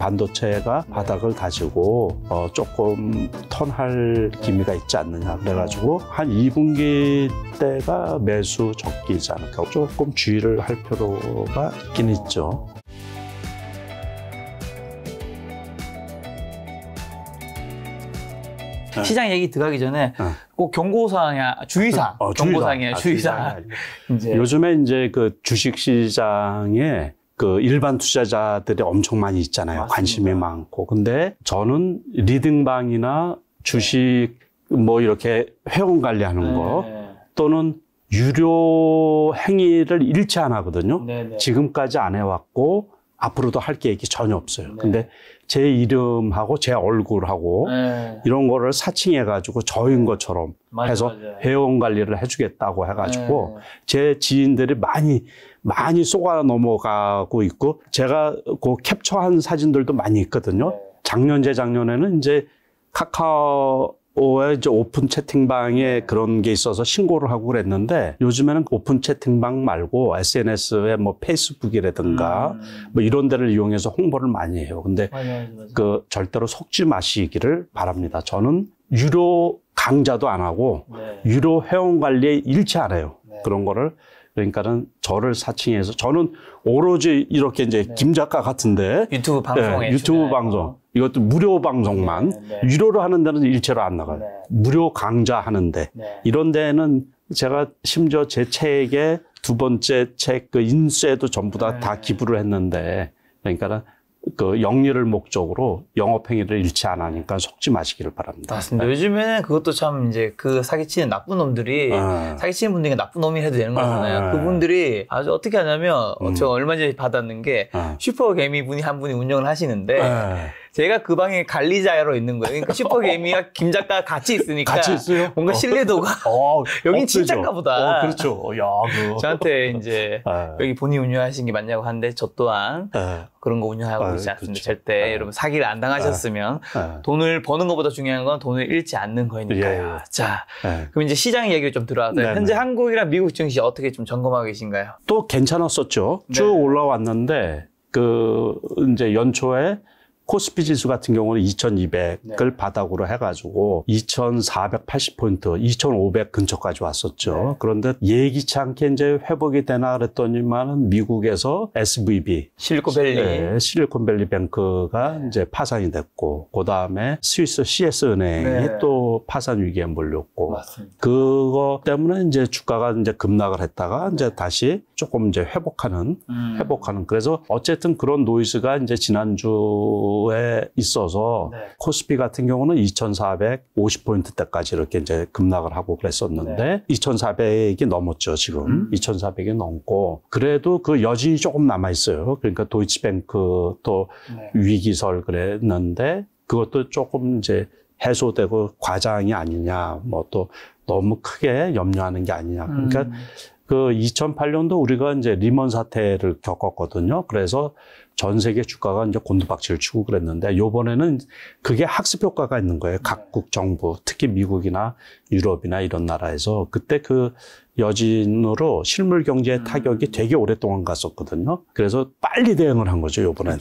반도체가 바닥을 다지고 조금 턴할 기미가 있지 않느냐 그래가지고 한 2분기 때가 매수 적기지 않을까 조금 주의를 할 필요가 있긴 있죠. 시장 얘기 들어가기 전에 꼭 경고사항이야, 주의사항, 경고사항이야, 주의사항. 이제 요즘에 이제 그 주식 시장에 그 일반 투자자들이 엄청 많이 있잖아요. 맞습니다. 관심이 많고. 근데 저는 리딩방이나 주식 뭐 이렇게 회원 관리하는 거 또는 유료 행위를 일치 안 하거든요. 지금까지 안 해왔고 앞으로도 할 계획이 전혀 없어요. 근데 제 이름하고 제 얼굴하고 이런 거를 사칭해가지고 저인 것처럼 해서 회원 관리를 해주겠다고 해가지고 제 지인들이 많이 쏘가 넘어가고 있고 제가 그 캡처한 사진들도 많이 있거든요. 작년, 재작년에는 이제 카카오의 이제 오픈 채팅방에 그런 게 있어서 신고를 하고 그랬는데 요즘에는 오픈 채팅방 말고 SNS에 뭐 페이스북이라든가 뭐 이런 데를 이용해서 홍보를 많이 해요. 근데 그 절대로 속지 마시기를 바랍니다. 저는 유료 강좌도 안 하고 유료 회원 관리에 일치 안 해요. 그런 거를. 그러니까는 저를 사칭해서 저는 오로지 이렇게 이제 김 작가 같은데 유튜브 방송에 유튜브 방송 이것도 무료 방송만 유료로 하는 데는 일체로 안 나가요. 무료 강좌 하는데 이런 데는 제가 심지어 제 책의 두 번째 책 그 인쇄도 전부 다 기부를 했는데 그러니까는 그 영리를 목적으로 영업행위를 일치 안 하니까 속지 마시기를 바랍니다. 맞습니다. 요즘에는 그것도 참 이제 그 사기치는 나쁜 놈들이 사기치는 분들이 나쁜 놈이 해도 되는 거잖아요. 그분들이 아주 어떻게 하냐면 제가 얼마 전에 받았는 게 슈퍼개미 분이 한 분이 운영을 하시는데 제가 그 방에 관리자로 있는 거예요. 그러니까 슈퍼개미와 김 작가가 같이 있으니까 같이 있어요? 뭔가 신뢰도가 여긴 진짜인가 보다. 그렇죠. 야, 저한테 이제 여기 본인이 운영하신 게 맞냐고 하는데 저 또한 그런 거 운영하고 있지 않습니다. 그렇죠. 절대 여러분 사기를 안 당하셨으면 돈을 버는 것보다 중요한 건 돈을 잃지 않는 거니까요. 자, 그럼 이제 시장 얘기를 좀 들어와서 현재 한국이랑 미국 증시 어떻게 좀 점검하고 계신가요? 또 괜찮았었죠. 쭉 올라왔는데 그 이제 연초에 코스피 지수 같은 경우는 2200을 바닥으로 해가지고 2480포인트, 2500 근처까지 왔었죠. 그런데 예기치 않게 이제 회복이 되나 그랬더니만은 미국에서 SVB, 실리콘밸리 뱅크가 이제 파산이 됐고, 그 다음에 스위스 CS 은행이 또 파산 위기에 몰렸고, 그거 때문에 이제 주가가 이제 급락을 했다가 이제 다시 조금 이제 회복하는. 그래서 어쨌든 그런 노이즈가 이제 지난주에 있어서 코스피 같은 경우는 2450포인트대까지 이렇게 이제 급락을 하고 그랬었는데 2400이 넘었죠, 지금. 2400이 넘고. 그래도 그 여진이 조금 남아있어요. 그러니까 도이치뱅크 또 위기설 그랬는데 그것도 조금 이제 해소되고 과장이 아니냐, 뭐 또 너무 크게 염려하는 게 아니냐. 그러니까 그 2008년도 우리가 이제 리먼 사태를 겪었거든요. 그래서 전 세계 주가가 이제 곤두박질을 치고 그랬는데 요번에는 그게 학습 효과가 있는 거예요. 각국 정부, 특히 미국이나 유럽이나 이런 나라에서 그때 그 여진으로 실물 경제의 타격이 되게 오랫동안 갔었거든요. 그래서 빨리 대응을 한 거죠, 요번에는.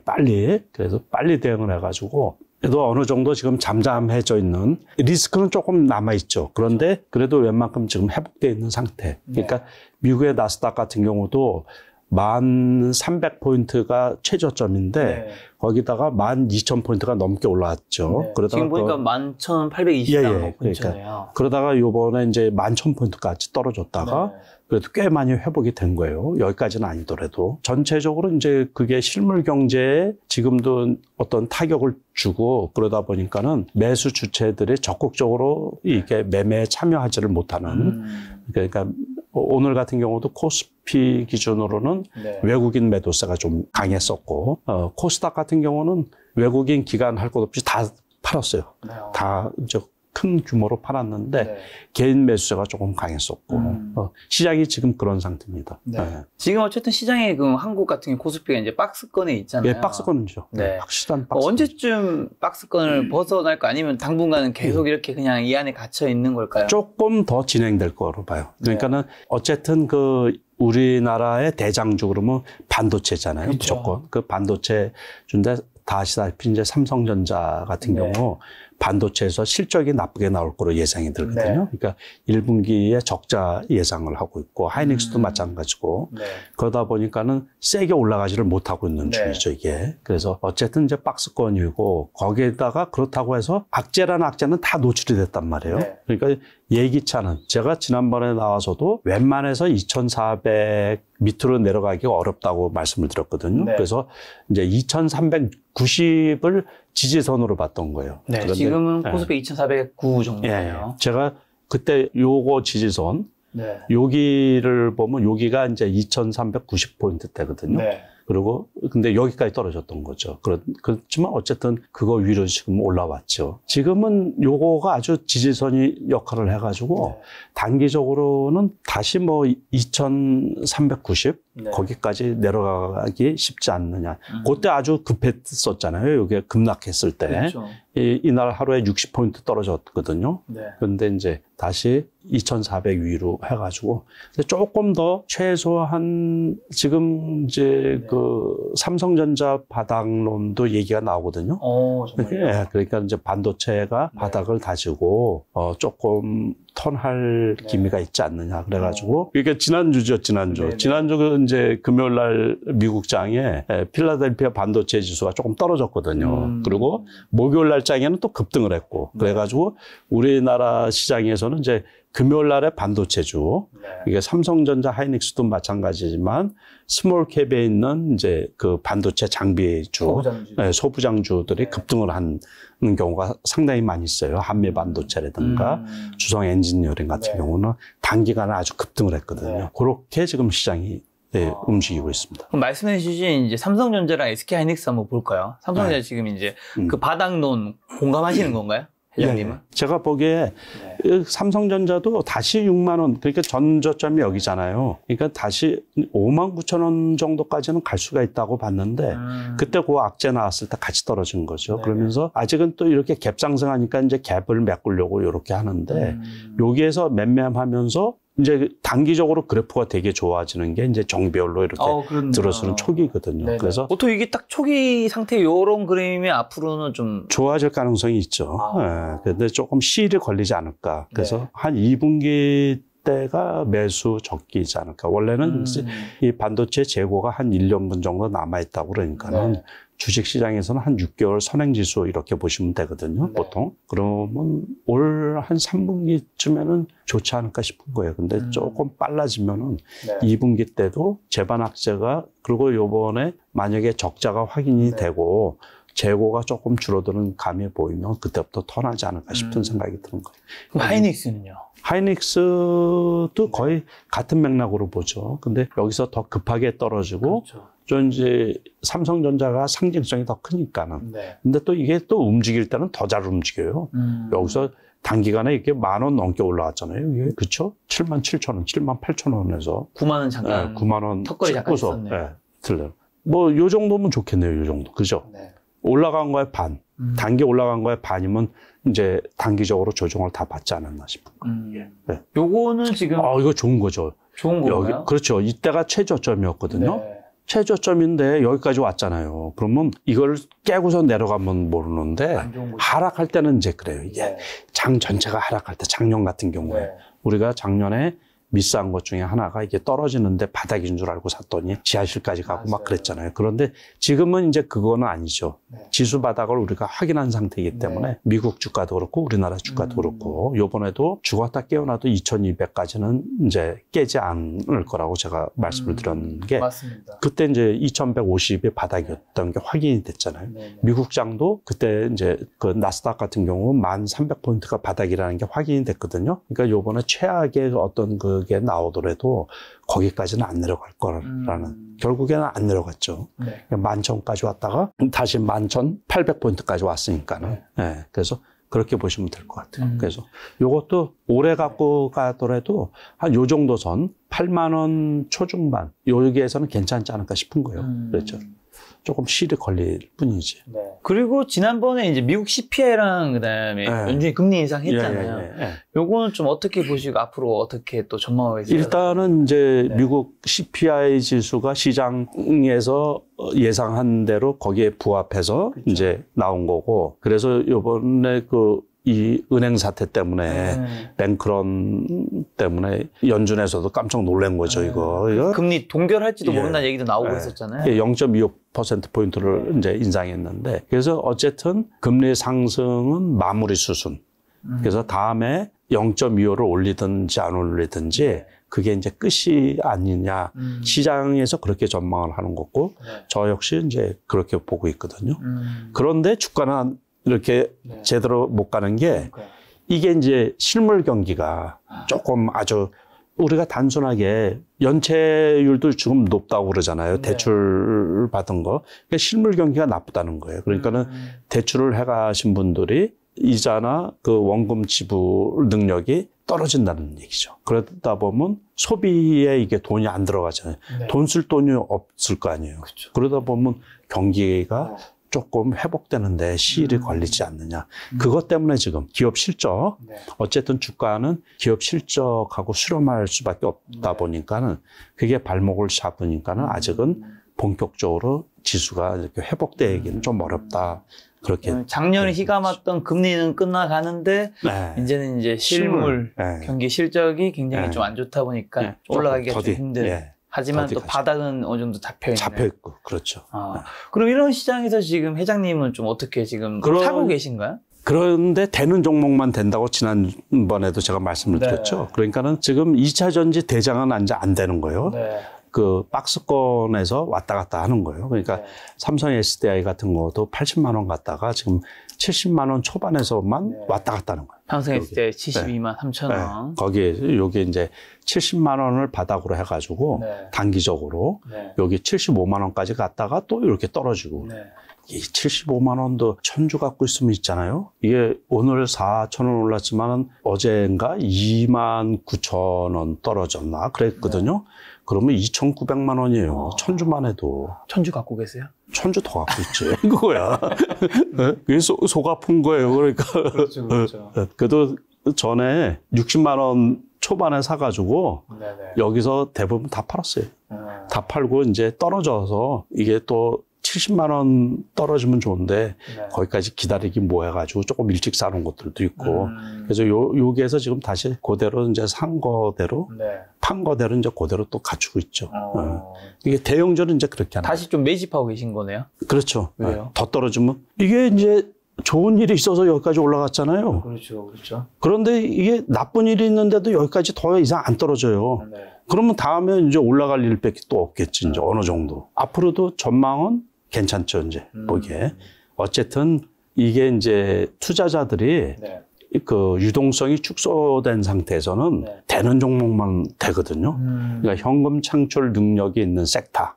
빨리. 그래서 빨리 대응을 해가지고 그래도 어느 정도 지금 잠잠해져 있는 리스크는 조금 남아있죠. 그런데 그래도 웬만큼 지금 회복되어 있는 상태. 그러니까 미국의 나스닥 같은 경우도 1300포인트가 최저점인데 거기다가 12000포인트가 넘게 올라왔죠. 그러다가 지금 보니까 11820 근처네요. 그러다가 요번에 이제 11000포인트까지 떨어졌다가 그래도 꽤 많이 회복이 된 거예요. 여기까지는 아니더라도. 전체적으로 이제 그게 실물 경제에 지금도 어떤 타격을 주고 그러다 보니까는 매수 주체들이 적극적으로 이게 매매에 참여하지를 못하는 그러니까 오늘 같은 경우도 코스피 기준으로는 외국인 매도세가 좀 강했었고 코스닥 같은 경우는 외국인 기관 할 것 없이 다 팔았어요. 다 이제 큰 규모로 팔았는데 개인 매수세가 조금 강했었고 시장이 지금 그런 상태입니다. 지금 어쨌든 시장에 그 한국 같은 경우 코스피가 이제 박스권에 있잖아요. 박스권이죠. 확실한 박스권. 언제쯤 박스권을 벗어날 거 아니면 당분간은 계속 이렇게 그냥 이 안에 gat혀 있는 걸까요? 조금 더 진행될 거로 봐요. 그러니까는 어쨌든 그 우리나라의 대장주 그러면 반도체잖아요. 무조건. 그 반도체 준데 다 아시다시피 이제 삼성전자 같은 경우 반도체에서 실적이 나쁘게 나올 거로 예상이 들거든요. 그러니까 1분기에 적자 예상을 하고 있고 하이닉스도 마찬가지고 그러다 보니까는 세게 올라가지를 못하고 있는 중이죠, 이게. 그래서 어쨌든 이제 박스권이고 거기에다가 그렇다고 해서 악재라는 악재는 다 노출이 됐단 말이에요. 그러니까 예기차는 제가 지난번에 나와서도 웬만해서 2,400 밑으로 내려가기가 어렵다고 말씀을 드렸거든요. 그래서 이제 2,390을 지지선으로 봤던 거예요. 그런데 지금은 코스피 2,409 정도예요. 제가 그때 요거 지지선 여기를 보면 여기가 이제 2,390포인트대거든요. 그리고 근데 여기까지 떨어졌던 거죠. 그렇지만 어쨌든 그거 위로 지금 올라왔죠. 지금은 요거가 아주 지지선이 역할을 해가지고 단기적으로는 다시 뭐 2,390 거기까지 내려가기 쉽지 않느냐. 그때 아주 급했었잖아요. 이게 급락했을 때. 그렇죠. 이날 하루에 60포인트 떨어졌거든요. 그런데 이제 다시 2,400 위로 해가지고 조금 더 최소한 지금 이제 그 삼성전자 바닥론도 얘기가 나오거든요. 정말요? 그러니까 이제 반도체가 바닥을 다지고 조금 턴할 기미가 있지 않느냐 그래가지고 이게 지난주죠. 지난주 이제 금요일 날 미국장에 필라델피아 반도체 지수가 조금 떨어졌거든요. 그리고 목요일 날 장에는 또 급등을 했고 그래가지고 우리나라 시장에서는 이제 금요일 날에 반도체주 이게 삼성전자 하이닉스도 마찬가지지만 스몰캡에 있는 이제 그 반도체 장비주 소부장주들이 급등을 하는 경우가 상당히 많이 있어요. 한미 반도체라든가 주성 엔지니어링 같은 경우는 단기간에 아주 급등을 했거든요. 그렇게 지금 시장이 움직이고 있습니다. 그럼 말씀해 주신 이제 삼성전자랑 SK 하이닉스 한번 볼까요? 삼성전자 지금 이제 그 바닥론 공감하시는 건가요? 회장님은? 제가 보기에 삼성전자도 다시 6만 원, 그러니까 전저점이 여기잖아요. 그러니까 다시 5만 9천 원 정도까지는 갈 수가 있다고 봤는데 그때 그 악재 나왔을 때 같이 떨어진 거죠. 그러면서 아직은 또 이렇게 갭 상승하니까 이제 갭을 메꾸려고 이렇게 하는데 여기에서 맴매하면서 이제 단기적으로 그래프가 되게 좋아지는 게 이제 정배열로 이렇게 들어서는 초기거든요. 그래서 보통 이게 딱 초기 상태 이런 그림이 앞으로는 좀 좋아질 가능성이 있죠. 그런데 조금 시일이 걸리지 않을까. 그래서 한 2분기 때가 매수 적기이지 않을까. 원래는 이 반도체 재고가 한 1년분 정도 남아있다고 그러니까는 주식시장에서는 한 6개월 선행지수 이렇게 보시면 되거든요. 보통. 그러면 올 한 3분기쯤에는 좋지 않을까 싶은 거예요. 근데 조금 빨라지면은 2분기 때도 재반악재가 그리고 요번에 만약에 적자가 확인이 되고 재고가 조금 줄어드는 감이 보이면 그때부터 턴하지 않을까 싶은 생각이 드는 거예요. 그럼 하이닉스는요? 하이닉스도 거의 같은 맥락으로 보죠. 근데 여기서 더 급하게 떨어지고 좀 이제 삼성전자가 상징성이 더 크니까는. 근데 또 이게 또 움직일 때는 더 잘 움직여요. 여기서 단기간에 이렇게 10,000원 넘게 올라왔잖아요. 이게 그쵸? 77,000원, 78,000원에서 9만 원 잠깐 9만 원 턱걸이 잠깐 있었네요. 들려요. 뭐 요 정도면 좋겠네요. 요 정도. 그죠? 올라간 거에 반. 단기 올라간 거에 반이면 이제 단기적으로 조정을 다 받지 않았나 싶은 거예요. 요거는 지금 이거 좋은 거죠. 좋은 거예요? 그렇죠. 이때가 최저점이었거든요. 최저점인데 여기까지 왔잖아요. 그러면 이걸 깨고서 내려가면 모르는데 하락할 때는 이제 그래요. 이게 장 전체가 하락할 때 작년 같은 경우에 우리가 작년에 미스한 것 중에 하나가 이게 떨어지는데 바닥인 줄 알고 샀더니 지하실까지 가고 막 그랬잖아요. 그런데 지금은 이제 그거는 아니죠. 지수 바닥을 우리가 확인한 상태이기 때문에 미국 주가도 그렇고 우리나라 주가도 그렇고 요번에도 죽었다 깨어나도 2200까지는 이제 깨지 않을 거라고 제가 말씀을 드렸는 게 맞습니다. 그때 이제 2150이 바닥이었던 게 확인이 됐잖아요. 미국장도 그때 이제 그 나스닥 같은 경우 1300포인트가 바닥이라는 게 확인이 됐거든요. 그러니까 요번에 최악의 어떤 그게 나오더라도 거기까지는 안 내려갈 거라는 결국에는 안 내려갔죠. 11,000까지 왔다가 다시 11,800포인트까지 왔으니까는. 그래서 그렇게 보시면 될 것 같아요. 그래서 요것도 오래 갖고 가더라도 한 요 정도 선 8만 원 초중반 여기에서는 괜찮지 않을까 싶은 거예요. 그렇죠. 조금 실이 걸릴 뿐이지. 네. 그리고 지난번에 이제 미국 CPI랑 그다음에 연준이 금리 인상 했잖아요. 요거는 좀 어떻게 보시고 앞으로 어떻게 또 전망하고 계세요? 일단은 이제 미국 CPI 지수가 시장에서 예상한 대로 거기에 부합해서 그렇죠. 이제 나온 거고, 그래서 요번에 이 은행 사태 때문에 뱅크런 때문에 연준에서도 깜짝 놀란 거죠. 이거 금리 동결할지도 모른다는 얘기도 나오고 있었잖아요. 0.25%포인트를 이제 인상했는데, 그래서 어쨌든 금리 상승은 마무리 수준. 그래서 다음에 0.25를 올리든지 안 올리든지 그게 이제 끝이 아니냐. 시장에서 그렇게 전망을 하는 거고, 저 역시 이제 그렇게 보고 있거든요. 그런데 주가는 이렇게 제대로 못 가는 게, 이게 이제 실물 경기가 조금 아주, 우리가 단순하게 연체율도 지금 높다고 그러잖아요. 대출 받은 거. 그러니까 실물 경기가 나쁘다는 거예요. 그러니까는 대출을 해가신 분들이 이자나 그 원금 지불 능력이 떨어진다는 얘기죠. 그러다 보면 소비에 이게 돈이 안 들어가잖아요. 돈 쓸 돈이 없을 거 아니에요. 그쵸. 그러다 보면 경기가 조금 회복되는데 시일이 걸리지 않느냐. 그것 때문에 지금 기업 실적, 어쨌든 주가는 기업 실적하고 수렴할 수밖에 없다 보니까는 그게 발목을 잡으니까는 아직은 본격적으로 지수가 이렇게 회복되기는 좀 어렵다. 그렇게. 작년에 희감았던 금리는 끝나가는데 이제는 이제 실물 경기 실적이 굉장히 좀 안 좋다 보니까 올라가기가 좀 힘든. 하지만 또 바닥은 어느 정도 잡혀있고, 그렇죠. 그럼 이런 시장에서 지금 회장님은 좀 어떻게 지금 사고 계신가요? 그런데 되는 종목만 된다고 지난번에도 제가 말씀을 드렸죠. 그러니까는 지금 2차 전지 대장은 이제 안 되는 거예요. 그 박스권에서 왔다 갔다 하는 거예요. 그러니까 삼성 SDI 같은 것도 80만 원 갔다가 지금 70만 원 초반에서만 왔다 갔다 하는 거예요. 삼성 SDI 72만 3천 원. 거기에 요게 이제 70만 원을 바닥으로 해가지고 단기적으로 여기 75만 원까지 갔다가 또 이렇게 떨어지고. 이 75만 원도 천주 갖고 있으면 있잖아요. 이게 오늘 4천 원 올랐지만 어제인가 2만 9천 원 떨어졌나 그랬거든요. 그러면 2,900만 원이에요. 천주만 해도. 천주 갖고 계세요? 천주 더 갖고 있지. 그거야. 그게 속 아픈 거예요. 그러니까. 그렇죠. 그래도 전에 60만 원 초반에 사가지고 여기서 대부분 다 팔았어요. 다 팔고 이제 떨어져서 이게 또 70만 원 떨어지면 좋은데 거기까지 기다리기 뭐 해가지고 조금 일찍 사놓은 것들도 있고 그래서 여기에서 지금 다시 그대로 이제 산 거대로 판 거대로 이제 그대로 또 갖추고 있죠. 이게 대형전은 이제 그렇게 하는 다시 좀 매집하고 계신 거네요? 그렇죠. 왜요? 더 떨어지면 이게 이제 좋은 일이 있어서 여기까지 올라갔잖아요. 그렇죠. 그런데 이게 나쁜 일이 있는데도 여기까지 더 이상 안 떨어져요. 그러면 다음에 이제 올라갈 일밖에 또 없겠지. 이제 어느 정도. 앞으로도 전망은 괜찮죠, 이제, 보기에. 어쨌든, 이게 이제 투자자들이 그 유동성이 축소된 상태에서는 되는 종목만 되거든요. 그러니까 현금 창출 능력이 있는 섹터.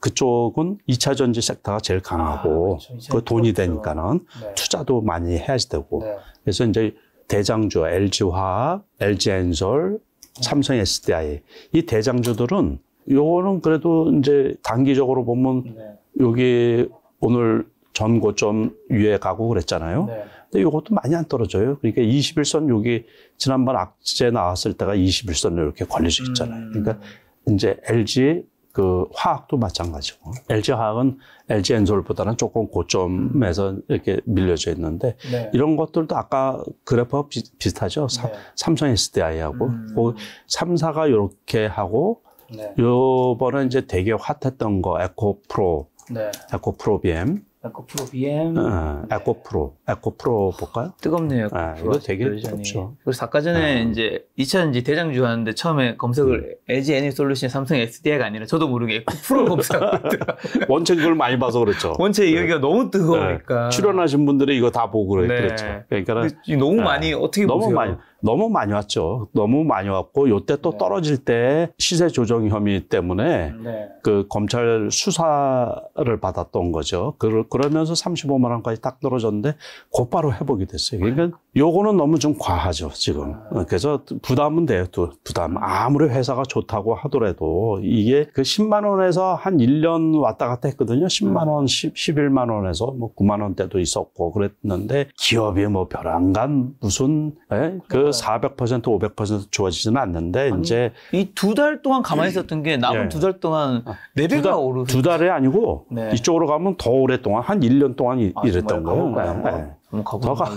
그쪽은 2차 전지 섹터가 제일 강하고, 그 돈이 되니까는 투자도 많이 해야 되고. 그래서 이제 대장주, LG화학, LG엔솔, 삼성 SDI. 이 대장주들은 요거는 그래도 이제 단기적으로 보면 여기 오늘 전고점 위에 가고 그랬잖아요. 근데 이것도 많이 안 떨어져요. 그러니까 21선 여기 지난번 악재 나왔을 때가 21선 이렇게 걸려져 있잖아요. 그러니까 이제 LG 그 화학도 마찬가지고 LG 화학은 LG 엔솔보다는 조금 고점에서 이렇게 밀려져 있는데 이런 것들도 아까 그래프가 비슷하죠. 삼성 SDI하고 그 3사가 이렇게 하고 요번에 이제 되게 핫했던 거 에코프로 에코프로 BM 에코프로 볼까요? 뜨겁네요. 이거 되게 뜨겁죠. 그래서 아까 전에 이제 2차전지 대장주 하는데 처음에 검색을 LG 에너지솔루션 삼성 SDI가 아니라 저도 모르게 에코프로 검색하더라고요. 원체 그걸 많이 봐서 그렇죠. 원체 여기가 너무 뜨거우니까. 출연하신 분들이 이거 다 보고 그랬죠. 그러니까 너무 많이 어떻게 너무 보세요? 많이. 너무 많이 왔죠. 너무 많이 왔고 요때 또 네. 떨어질 때 시세 조정 혐의 때문에 네. 그 검찰 수사를 받았던 거죠. 그러면서 35만 원까지 딱 떨어졌는데 곧바로 회복이 됐어요. 그러니까 요거는 너무 좀 과하죠, 지금. 그래서 부담은 돼요, 또 부담. 아무리 회사가 좋다고 하더라도 이게 그 10만 원에서 한 1년 왔다 갔다 했거든요. 10만 원, 11만 원에서 뭐 9만 원대도 있었고 그랬는데 기업이 뭐 벼랑간 무슨 그 400%, 500% 좋아지지는 않는데 아니, 이제 이 2달 동안 가만히 있었던 게 남은 예. 2달 동안 4배가 오르고 2달이 아니고 네. 이쪽으로 가면 더 오랫동안 한 1년 동안 이랬던 정말 거예요. 가볼까요?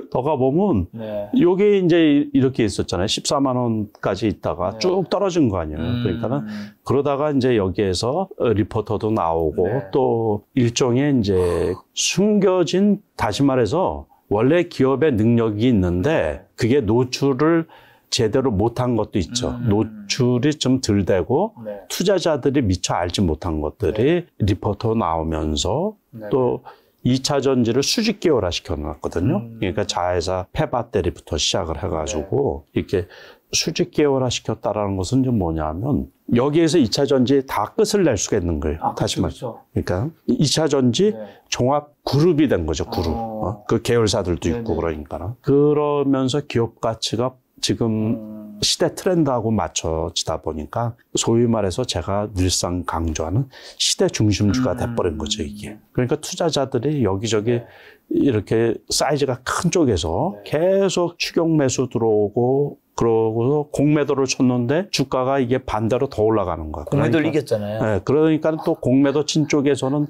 더 가보면 네. 요게 이제 이렇게 있었잖아요. 14만 원까지 있다가 네. 쭉 떨어진 거 아니에요. 그러니까는 그러다가 이제 여기에서 리포터도 나오고 네. 또 일종의 이제 숨겨진, 다시 말해서 원래 기업의 능력이 있는데 그게 노출을 제대로 못한 것도 있죠. 노출이 좀 덜 되고 네. 투자자들이 미처 알지 못한 것들이 리포터 나오면서 네. 또 2차 전지를 수직 계열화 시켜놨거든요. 그러니까 자회사 폐배터리부터 시작을 해가지고 이렇게 수직 계열화 시켰다라는 것은 좀 뭐냐면 여기에서 2차 전지에 다 끝을 낼 수가 있는 거예요. 다시 말해서. 그러니까 2차 전지 네. 종합 그룹이 된 거죠. 그룹. 그 계열사들도 있고 그러니까. 그러면서 기업 가치가 지금 시대 트렌드하고 맞춰지다 보니까 소위 말해서 제가 늘상 강조하는 시대 중심주가 돼버린 거죠, 이게. 그러니까 투자자들이 여기저기 이렇게 사이즈가 큰 쪽에서 계속 추격 매수 들어오고 그러고서 공매도를 쳤는데 주가가 이게 반대로 더 올라가는 거야. 공매도를 그러니까, 이겼잖아요. 네, 그러니까 또 공매도 친 쪽에서는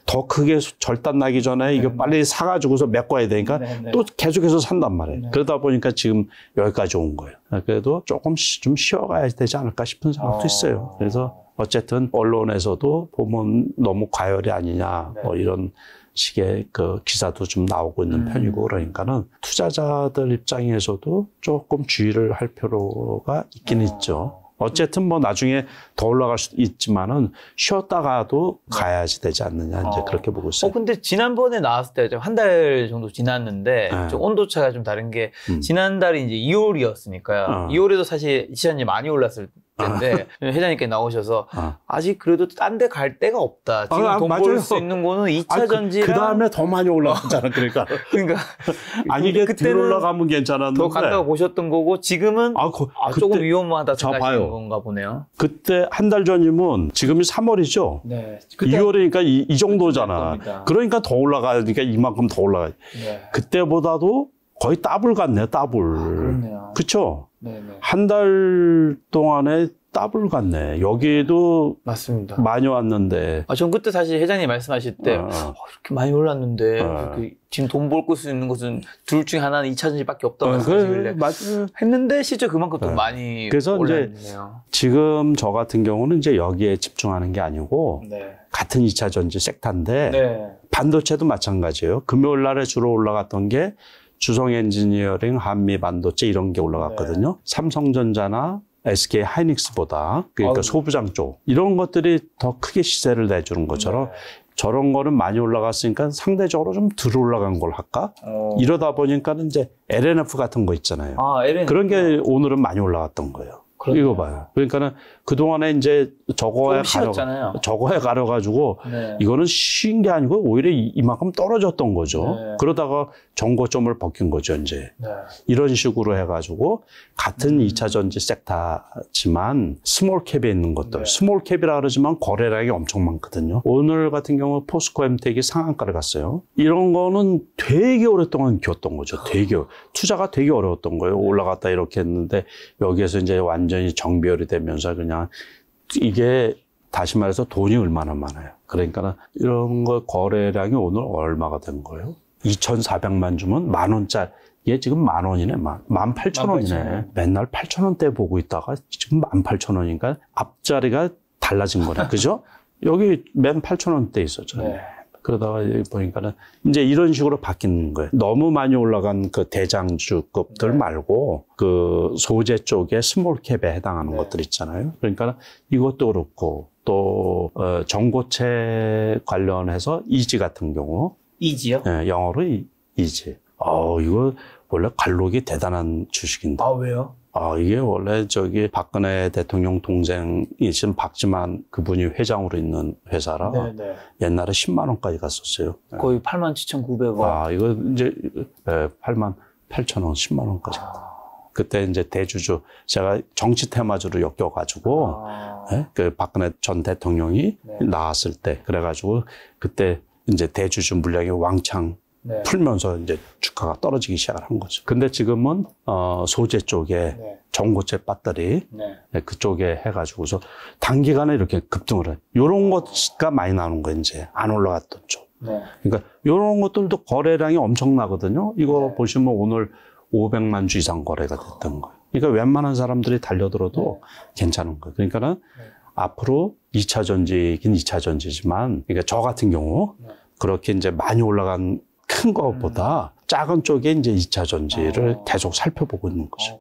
더 크게 절단 나기 전에 이거 빨리 사가지고서 메꿔야 되니까 또 계속해서 산단 말이에요. 그러다 보니까 지금 여기까지 온 거예요. 그래도 조금 좀 쉬어가야 되지 않을까 싶은 생각도 있어요. 그래서 어쨌든 언론에서도 보면 너무 과열이 아니냐 뭐 이런 식의 그 기사도 좀 나오고 있는 편이고 그러니까는 투자자들 입장에서도 조금 주의를 할 필요가 있긴 있죠. 어쨌든 뭐 나중에 더 올라갈 수도 있지만은 쉬었다가도 가야지 되지 않느냐 이제 그렇게 보고 있어요. 근데 지난번에 나왔을 때 한 달 정도 지났는데 좀 온도차가 좀 다른 게 지난달이 이제 2월이었으니까요. 2월에도 사실 시장이 많이 올랐을 텐데 회장님께 나오셔서 아직 그래도 딴 데 갈 데가 없다. 지금 돈 벌 수 있는 거는 2차 전지랑 그 다음에 더 많이 올라갔잖아. 그러니까 아니 이게 덜 올라가면 괜찮았는데 더 간다고 보셨던 거고 지금은 조금 위험하다 생각하시는 건가 보네요. 그때 한 달 전이면 지금이 3월이죠. 네. 2월이니까 이 정도잖아. 그러니까 더 올라가니까 이만큼 더 올라가. 네. 그때보다도 거의 더블 같네, 더블. 그렇네요. 그쵸? 네네. 한 달 동안에 더블 같네. 여기도 맞습니다. 많이 왔는데. 전 그때 사실 회장님 말씀하실 때 이렇게 많이 올랐는데 지금 돈 벌 수 있는 것은 둘 중에 하나는 2차 전지밖에 없다고 말씀하시길래 했는데 실제 그만큼 돈 많이 그래서 올랐네요. 이제 지금 저 같은 경우는 이제 여기에 집중하는 게 아니고 같은 2차 전지 섹터인데 반도체도 마찬가지예요. 금요일 날에 주로 올라갔던 게 주성 엔지니어링, 한미 반도체 이런 게 올라갔거든요. 삼성전자나 SK 하이닉스보다 그러니까 소부장 쪽 이런 것들이 더 크게 시세를 내주는 것처럼 저런 거는 많이 올라갔으니까 상대적으로 좀 덜 올라간 걸 할까? 이러다 보니까는 이제 LNF 같은 거 있잖아요. LNF. 그런 게 오늘은 많이 올라갔던 거예요. 이거 봐요. 그러니까는 그동안에 이제 저거에 가려가지고 이거는 쉬운 게 아니고 오히려 이만큼 떨어졌던 거죠. 그러다가 정고점을 벗긴 거죠, 이제. 이런 식으로 해가지고 같은 2차 전지 섹터지만 스몰 캡에 있는 것들. 스몰 캡이라 그러지만 거래량이 엄청 많거든요. 오늘 같은 경우 포스코 엠텍이 상한가를 갔어요. 이런 거는 되게 오랫동안 겪었던 거죠. 투자가 되게 어려웠던 거예요. 올라갔다 이렇게 했는데 여기에서 이제 완전히 정비열이 되면서 그냥 이게 다시 말해서 돈이 얼마나 많아요. 그러니까 이런 거 거래량이 오늘 얼마가 된 거예요? 2,400만 주면 10,000원짜리. 이게 지금 10,000원이네. 18,000원이네. 맨날 8,000원대 보고 있다가 지금 18,000원이니까 앞자리가 달라진 거네. 그죠? 여기 맨 8,000원대 있었잖아요. 그러다가 보니까는 이제 이런 식으로 바뀌는 거예요. 너무 많이 올라간 그 대장주급들 말고 그 소재 쪽에 스몰캡에 해당하는 것들 있잖아요. 그러니까 이것도 그렇고 또 전고체 관련해서 이지 같은 경우 이지요? 네, 영어로 이지. 이거 원래 관록이 대단한 주식인데. 아, 왜요? 이게 원래 박근혜 대통령 동생이신 박지만 그분이 회장으로 있는 회사라 네네. 옛날에 10만 원까지 갔었어요. 거의 87,900원. 이거 이제 88,000원, 10만 원까지 갔다. 그때 이제 대주주, 제가 정치 테마주로 엮여가지고, 그 박근혜 전 대통령이 나왔을 때, 그래가지고, 그때 이제 대주주 물량이 왕창 풀면서 이제 주가가 떨어지기 시작을 한 거죠. 근데 지금은, 소재 쪽에 전고체 배터리, 그쪽에 해가지고서 단기간에 이렇게 급등을 해. 요런 것가 많이 나오는 거예요, 이제. 안 올라갔던 쪽. 그러니까 요런 것들도 거래량이 엄청나거든요. 이거 보시면 오늘 500만 주 이상 거래가 됐던 거예요. 그러니까 웬만한 사람들이 달려들어도 괜찮은 거예요. 그러니까는 앞으로 2차 전지긴 2차 전지지만, 그러니까 저 같은 경우 그렇게 이제 많이 올라간 큰 거보다 작은 쪽에 이제 2차 전지를 계속 살펴보고 있는 거죠.